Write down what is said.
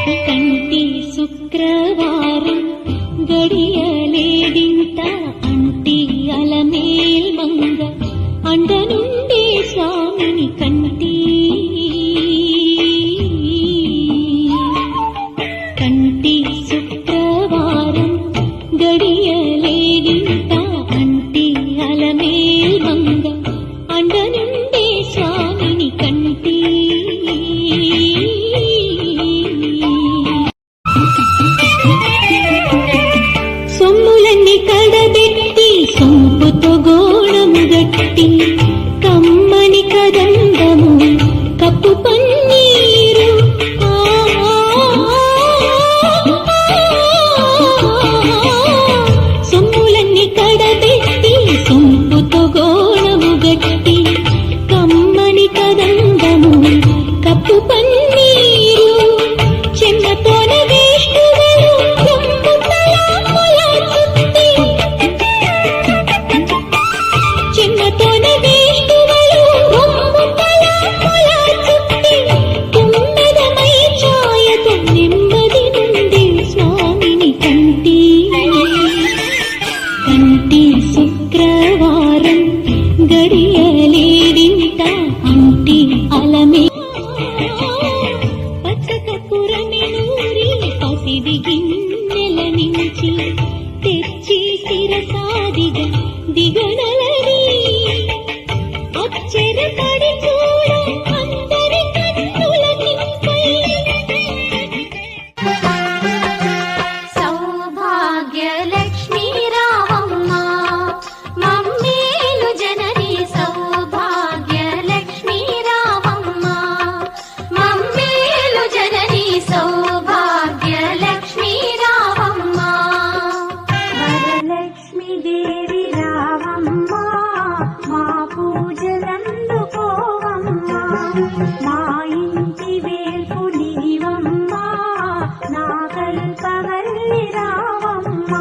కంటి శుక్రవారం గడియలేడింత అంటి అలమేల్ మంగ అండనుండే స్వామిని కంటి. కంటి శుక్రవారం గడియలేడింత అంటి అలమేల్ మంగ అండనుండే స్వామిని కంటి. సొమ్ములన్నీ కడబెట్టి సొంపుతో గోళం గట్టి కమ్మని కదండము కప్పు పన్నీరు సొమ్ములన్నీ కడబెట్టి సొంపుతో గోళము గట్టి కమ్మని కదండము కప్పు పన్నీరు చెమ్మతోన వేష్టువలు చెమ్మతోన వేష్టువలు చుట్టి తుమ్మెదమై ఛాయతో నెమ్మది నుండి స్వామిని కంటి. కంటి శుక్రవారం గడియలేడింత అంటి అలమే పచ్చకపురమెనూరి పసిడి గిన్నెల నుంచి తెచ్చి శిరసాదిగా దిగనలని అచ్చరపడి చూడ అందరి కన్నుల నింపై. సౌభాగ్యలక్ష్మీ రావమ్మ మమ్మేలు జనని సౌభాగ్యలక్ష్మీ రావమ్మ మమ్మేలు జనని సౌభాగ్యలక్ష్మీ రావమ్మ. వరలక్ష్మీ దేవి రావమ్మ మా పూజలందుకోవమ్మ మా ఇంటి వేల్పు నీవమ్మ నా కల్పవల్లి రావమ్మ.